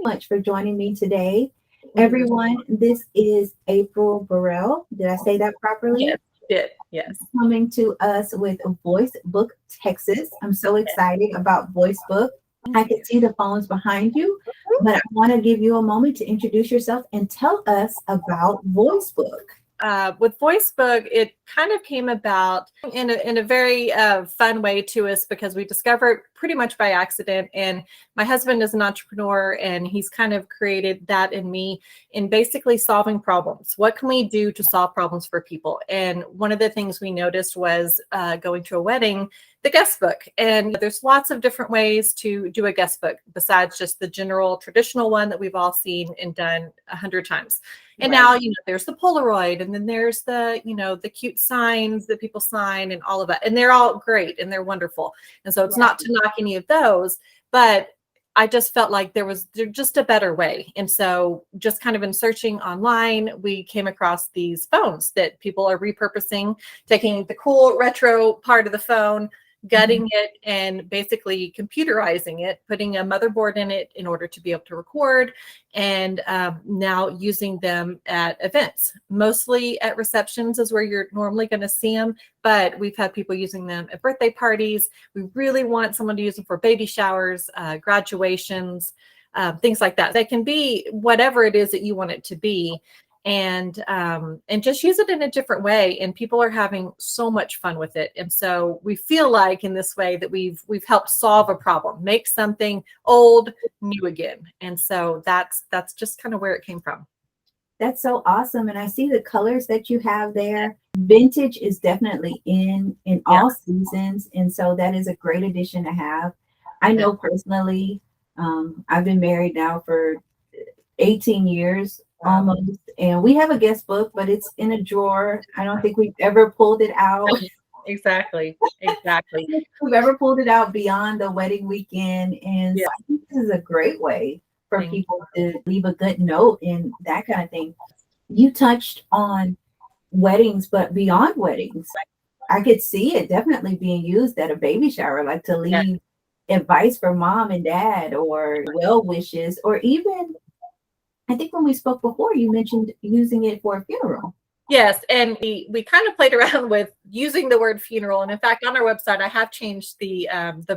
much for joining me today. Everyone, this is April Burrell. Did I say that properly? Yes, you did. Yes. Coming to us with Voicebook Texas. I'm so excited about Voicebook. I can see the phones behind you, but I want to give you a moment to introduce yourself and tell us about Voicebook. With Voicebook, it kind of came about in a very fun way to us because we discovered pretty much by accident. And my husband is an entrepreneur, and he's kind of created that in me in basically solving problems. What can we do to solve problems for people? And one of the things we noticed was going to a wedding, the guest book. And there's lots of different ways to do a guest book besides just the general traditional one that we've all seen and done 100 times. And now, there's the Polaroid, and then there's the, the cute signs that people sign and all of that. And they're all great and they're wonderful. And so it's not to knock any of those, but I just felt like there's just a better way. And so just kind of in searching online, we came across these phones that people are repurposing, taking the cool retro part of the phone, gutting it, and basically computerizing it, putting a motherboard in it in order to be able to record, and now using them at events. Mostly at receptions is where you're normally going to see them, but we've had people using them at birthday parties. We really want someone to use them for baby showers, graduations, things like that. They can be whatever it is that you want it to be. And just use it in a different way. And people are having so much fun with it. And so we feel like in this way that we've helped solve a problem, make something old new again. And so that's just kind of where it came from. That's so awesome. And I see the colors that you have there. Vintage is definitely in all seasons. And so that is a great addition to have. I know personally, I've been married now for 18 years. Almost. And we have a guest book, but it's in a drawer. I don't think we've ever pulled it out. Exactly. We've ever pulled it out beyond the wedding weekend. And so I think this is a great way for people to leave a good note and that kind of thing. You touched on weddings, but beyond weddings, I could see it definitely being used at a baby shower, like to leave advice for mom and dad or well wishes, or even I think when we spoke before, you mentioned using it for a funeral. Yes, and we kind of played around with using the word funeral. And in fact, on our website, I have changed the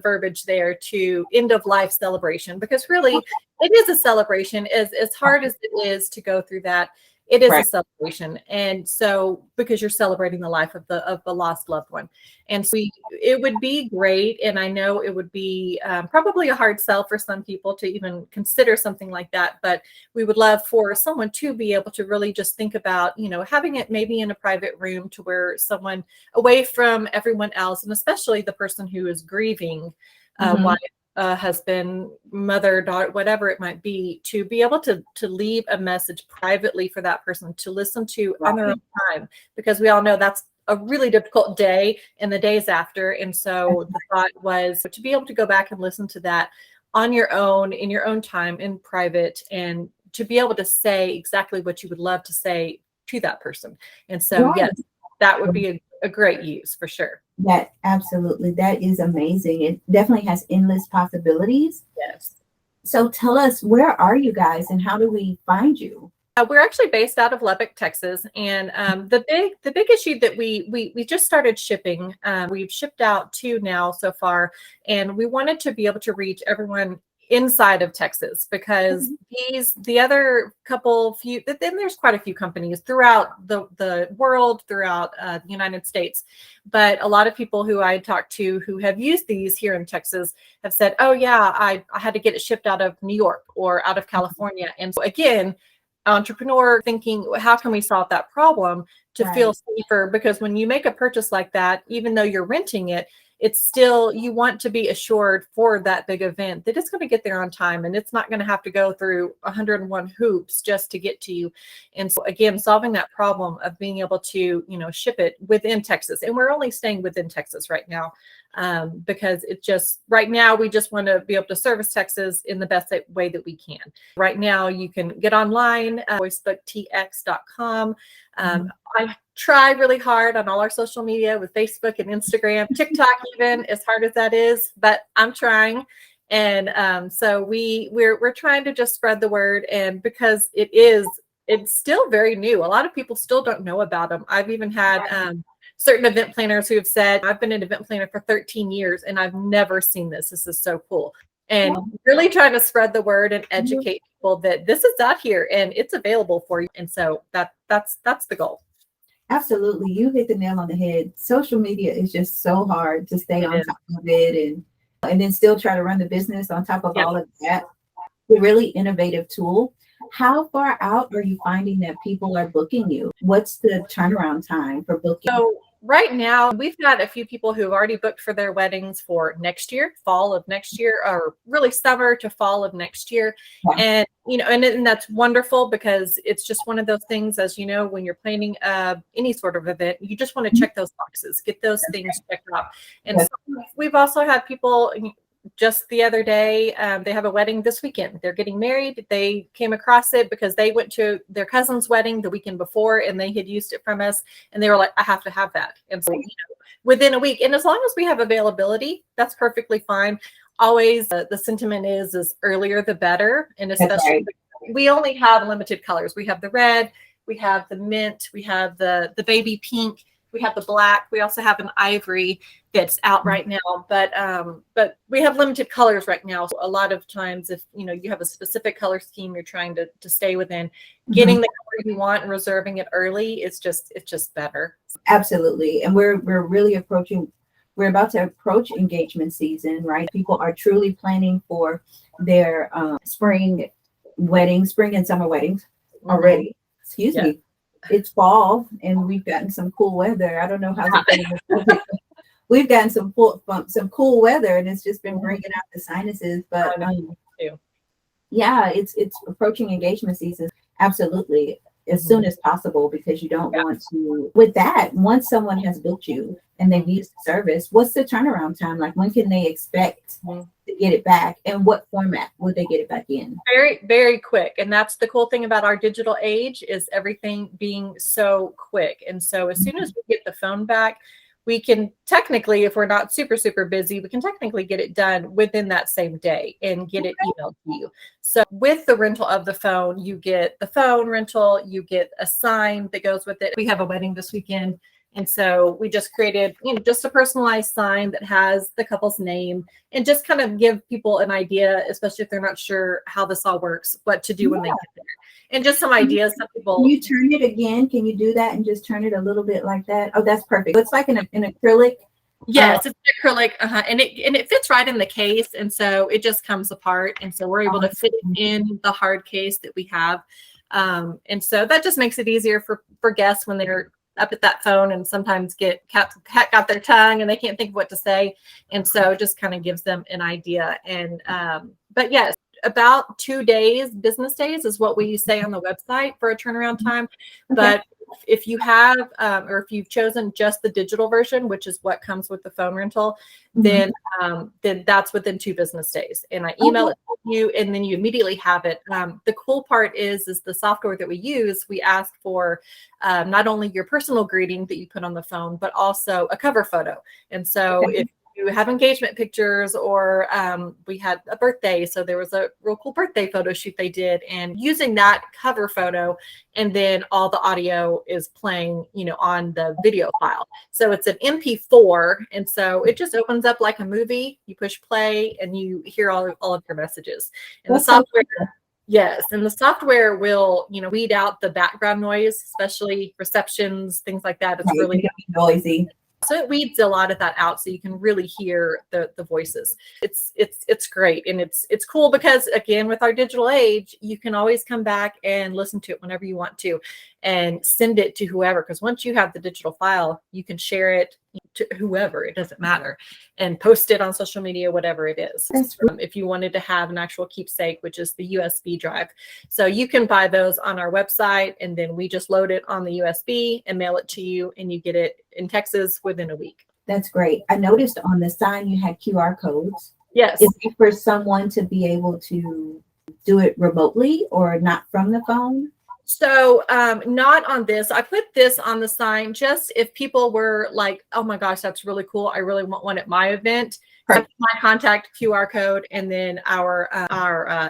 verbiage there to end of life celebration, because really it is a celebration. As hard as it is to go through that, it is a celebration. And so because you're celebrating the life of the lost loved one. And so it would be great. And I know it would be probably a hard sell for some people to even consider something like that. But we would love for someone to be able to really just think about, having it maybe in a private room to where someone away from everyone else, and especially the person who is grieving, wife, husband, mother, daughter, whatever it might be, to be able to leave a message privately for that person to listen to on their own time, because we all know that's a really difficult day and the days after. And so the thought was to be able to go back and listen to that on your own, in your own time, in private, and to be able to say exactly what you would love to say to that person. And so, yes, that would be a great use for sure. That absolutely, that is amazing. It definitely has endless possibilities. Yes. So tell us, where are you guys and how do we find you? We're actually based out of Lubbock, Texas, and the big issue that we just started shipping. We've shipped out 2 now so far, and we wanted to be able to reach everyone inside of Texas, because the other few, then there's quite a few companies throughout the world, throughout the United States. But a lot of people who I talked to who have used these here in Texas have said, oh yeah, I had to get it shipped out of New York or out of California. And so again, entrepreneur thinking, how can we solve that problem to feel safer? Because when you make a purchase like that, even though you're renting it, it's still, you want to be assured for that big event that it's going to get there on time, and it's not going to have to go through 101 hoops just to get to you. And so again, solving that problem of being able to, ship it within Texas. And we're only staying within Texas right now, because it just, right now, we just want to be able to service Texas in the best way that we can. Right now, you can get online, voicebooktx.com. I try really hard on all our social media with Facebook and Instagram, TikTok, even as hard as that is, but I'm trying. And so we're trying to just spread the word, and because it's still very new. A lot of people still don't know about them. I've even had certain event planners who have said, I've been an event planner for 13 years and I've never seen this. This is so cool. And really trying to spread the word and educate people that this is out here and it's available for you. And so that's the goal. Absolutely. You hit the nail on the head. Social media is just so hard to stay on top of it and then still try to run the business on top of all of that. A really innovative tool. How far out are you finding that people are booking you? What's the turnaround time for booking? So right now, we've got a few people who have already booked for their weddings for next year, fall of next year, or really summer to fall of next year. And, and that's wonderful because it's just one of those things, as you know, when you're planning any sort of event, you just want to check those boxes, get those things checked off. And so we've also had people just the other day, they have a wedding this weekend. They're getting married. They came across it because they went to their cousin's wedding the weekend before and they had used it from us. And they were like, I have to have that. And so within a week, and as long as we have availability, that's perfectly fine. Always the sentiment is earlier, the better. And especially we only have limited colors. We have the red, we have the mint, we have the baby pink, we have the black. We also have an ivory that's out right now, but we have limited colors right now. So a lot of times, if you have a specific color scheme you're trying to stay within, getting the color you want and reserving it early, it's just better. Absolutely, and we're really approaching. We're about to approach engagement season, right? People are truly planning for their spring weddings, spring and summer weddings already. Excuse me. It's fall and we've gotten some cool weather. I don't know how we've gotten some cool weather and it's just been bringing out the sinuses. But it's approaching engagement season. Absolutely, as soon as possible, because you don't want to. With that, once someone has booked you and they've used the service, what's the turnaround time? Like, when can they expect to get it back, and what format would they get it back in? Very, very quick. And that's the cool thing about our digital age, is everything being so quick. And so as soon as we get the phone back, we can technically, if we're not super, super busy, we can technically get it done within that same day and get it emailed to you. So with the rental of the phone, you get the phone rental, you get a sign that goes with it. We have a wedding this weekend. And so we just created, just a personalized sign that has the couple's name, and just kind of give people an idea, especially if they're not sure how this all works, what to do when they get there. And just some ideas. Some people. Can you turn it again? Can you do that and just turn it a little bit like that? Oh, that's perfect. It's like an acrylic. Yes, it's acrylic, and it fits right in the case, and so it just comes apart, and so we're able to fit it in the hard case that we have, and so that just makes it easier for guests when they're up at that phone and sometimes get cat got their tongue and they can't think of what to say, and so it just kind of gives them an idea. And but yes, about 2 days, business days, is what we say on the website for a turnaround time. But if you have, or if you've chosen just the digital version, which is what comes with the phone rental, then that's within 2 business days. And I email it to you, and then you immediately have it. The cool part is the software that we use. We ask for not only your personal greeting that you put on the phone, but also a cover photo. And so if you have engagement pictures, or we had a birthday, so there was a real cool birthday photo shoot they did, and using that cover photo, and then all the audio is playing on the video file. So it's an MP4, and so it just opens up like a movie. You push play and you hear all of your messages. And the software, and the software will weed out the background noise, especially receptions, things like that. It's really noisy. So it weeds a lot of that out, so you can really hear the voices. It's great, and it's cool because, again, with our digital age, you can always come back and listen to it whenever you want to, and send it to whoever. Because once you have the digital file, you can share it to whoever. It doesn't matter, and post it on social media, whatever it is. If you wanted to have an actual keepsake, which is the USB drive, so you can buy those on our website, and then we just load it on the USB and mail it to you, and you get it in Texas within a week. That's great. I noticed on the sign you had QR codes. Yes. Is it for someone to be able to do it remotely or not from the phone? So not on this. I put this on the sign just if people were like, oh my gosh, that's really cool. I really want one at my event. Right. My contact QR code and then our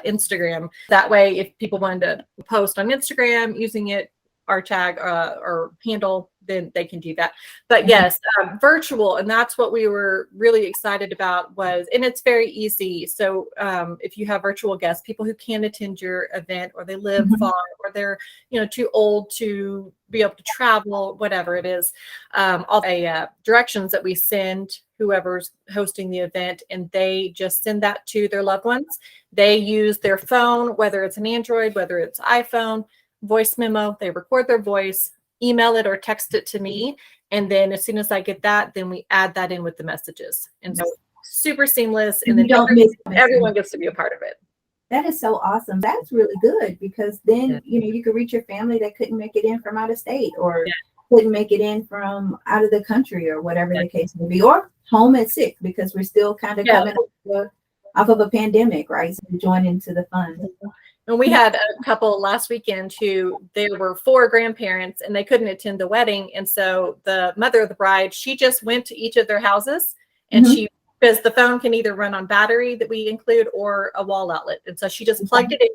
Instagram. That way, if people wanted to post on Instagram using it, our tag or handle, then they can do that. But yes, virtual, and that's what we were really excited about and it's very easy. So if you have virtual guests, people who can't attend your event or they live far or they're too old to be able to travel, whatever it is, all the directions that we send whoever's hosting the event, and they just send that to their loved ones. They use their phone, whether it's an Android, whether it's iPhone, voice memo, they record their voice, email it or text it to me. And then as soon as I get that, then we add that in with the messages. And so super seamless. And then everyone gets to be a part of it. That is so awesome. That's really good because then, you can reach your family that couldn't make it in from out of state or couldn't make it in from out of the country or whatever the case may be, or home at sick because we're still kind of coming off of a pandemic, right? So join into the fun. And we had a couple last weekend there were 4 grandparents and they couldn't attend the wedding. And so the mother of the bride, she just went to each of their houses and because the phone can either run on battery that we include or a wall outlet. And so she just plugged it in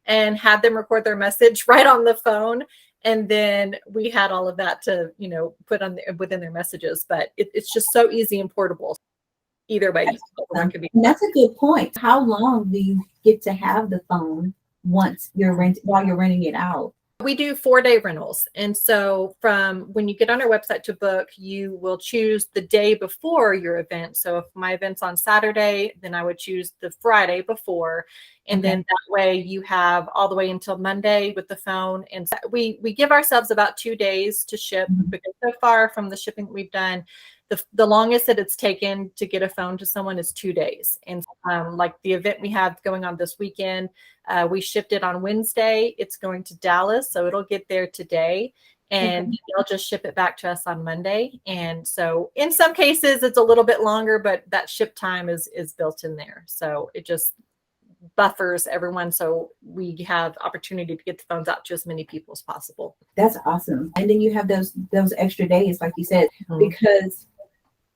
and had them record their message right on the phone. And then we had all of that to, put on within their messages, but it's just so easy and portable. Either way. That's a good point. How long do you get to have the phone while you're renting it out? We do 4-day rentals. And so from when you get on our website to book, you will choose the day before your event. So if my event's on Saturday, then I would choose the Friday before. And then that way you have all the way until Monday with the phone. And we give ourselves about 2 days to ship because so far from the shipping that we've done, the longest that it's taken to get a phone to someone is 2 days. And like the event we have going on this weekend, we shipped it on Wednesday. It's going to Dallas, so it'll get there today. And they'll just ship it back to us on Monday. And so in some cases, it's a little bit longer, but that ship time is built in there. So it just buffers everyone so we have opportunity to get the phones out to as many people as possible. That's awesome. And then you have those extra days, like you said, because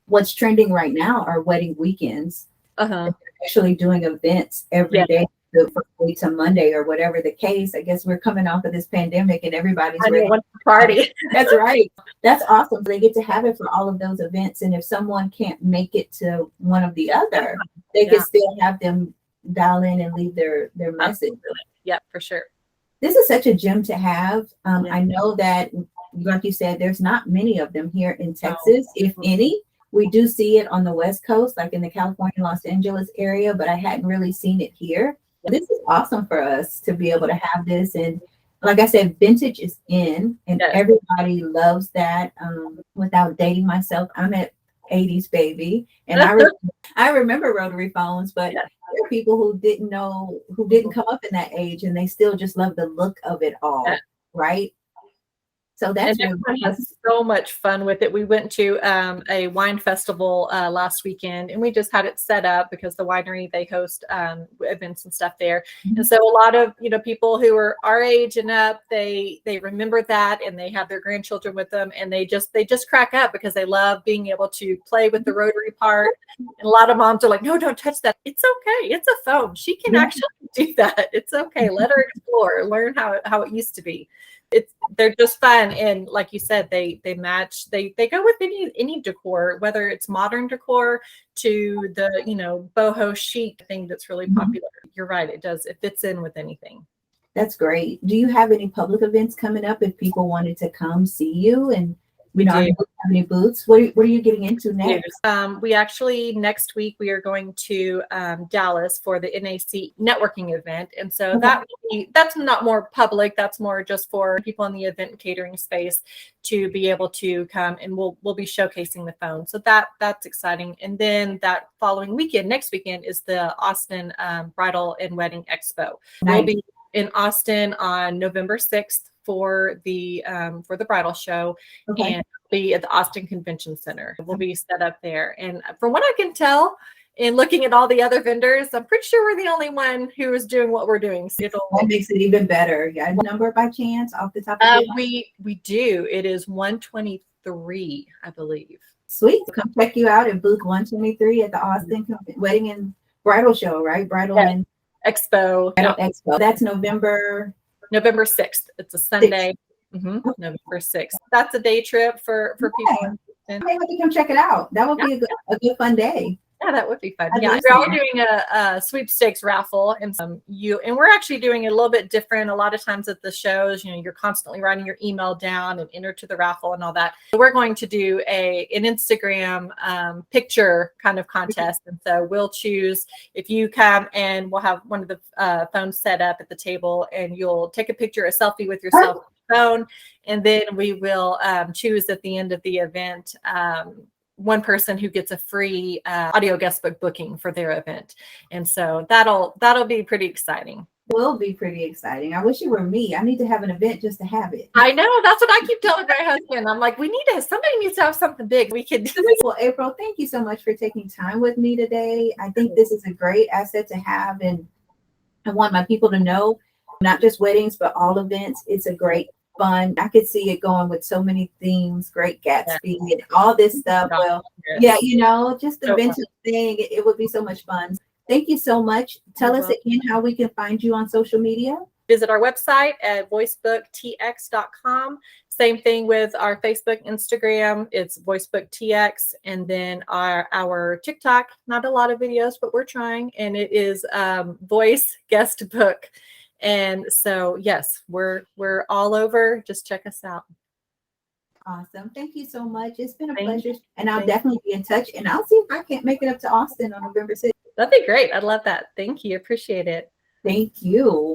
what's trending right now are wedding weekends. Actually doing events every day, from week to Monday or whatever the case. I guess we're coming off of this pandemic and everybody's ready to party. That's right. That's awesome. They get to have it for all of those events. And if someone can't make it to one of the other, they can still have them dial in and leave their message. Yeah, for sure. This is such a gem to have. I know that, like you said, there's not many of them here in Texas, if any. We do see it on the West Coast, like in the California, Los Angeles area, but I hadn't really seen it here. This is awesome for us to be able to have this. And like I said, vintage is in, and everybody loves that. Without dating myself, I'm an 80s baby, and I remember rotary phones, but there are people who didn't come up in that age, and they still just love the look of it all, right? So that's everyone has so much fun with it. We went to a wine festival last weekend, and we just had it set up because the winery, they host events and stuff there. And so a lot of people who are our age and up, they remember that, and they have their grandchildren with them, and they just crack up because they love being able to play with the rotary part. And a lot of moms are like, no, don't touch that. It's okay. It's a phone. She can actually do that. It's okay. Let her explore, learn how it used to be. They're just fun, and like you said, they match. They go with any decor, whether it's modern decor to the boho chic thing that's really popular. You're right, it fits in with anything. That's great. Do you have any public events coming up if people wanted to come see you? And we don't have any booths. What are you getting into next? We actually next week we are going to Dallas for the NAC networking event, and so that's not more public. That's more just for people in the event and catering space to be able to come, and we'll be showcasing the phone. So that's exciting. And then that following weekend, next weekend, is the Austin Bridal and Wedding Expo. Nice. We'll be in Austin on November 6th for the bridal show, and be at the Austin Convention Center. We'll be set up there, and from what I can tell, in looking at all the other vendors, I'm pretty sure we're the only one who is doing what we're doing. So that makes it even better. Yeah, number by chance off the top of your head? we do. It is 123, I believe. Sweet. Come check you out at booth 123 at the Austin Wedding and Bridal Show, right? Bridal and Expo. Bridal Expo. That's November 6th. It's a Sunday. November 6th. That's a day trip for people. I may have to come check it out. That would be a good fun day. Yeah, that would be fun. Yeah, we're all doing a sweepstakes raffle, and we're actually doing it a little bit different. A lot of times at the shows, you're constantly writing your email down and enter to the raffle and all that. We're going to do an Instagram picture kind of contest, and so we'll choose if you come, and we'll have one of the phones set up at the table, and you'll take a picture, a selfie with yourself on the phone, and then we will choose at the end of the event one person who gets a free audio guestbook booking for their event. And so that'll be pretty exciting. Will be pretty exciting. I wish it were me. I need to have an event just to have it. I know. That's what I keep telling my husband. I'm like, somebody needs to have something big we can do. Well, April, thank you so much for taking time with me today. I think this is a great asset to have, and I want my people to know, not just weddings, but all events. It's a great fun. I could see it going with so many themes, Great Gatsby, and all this stuff. Well, yeah, just the vintage thing. It would be so much fun. Thank you so much. Tell us again how we can find you on social media. Visit our website at voicebooktx.com. Same thing with our Facebook, Instagram. It's VoicebookTX. And then our TikTok, not a lot of videos, but we're trying. And it is Voice Guestbook. And so, yes, we're all over. Just check us out. Awesome. Thank you so much. It's been a pleasure. And I'll definitely be in touch. And I'll see if I can't make it up to Austin on November 6th. That'd be great. I'd love that. Thank you. Appreciate it. Thank you.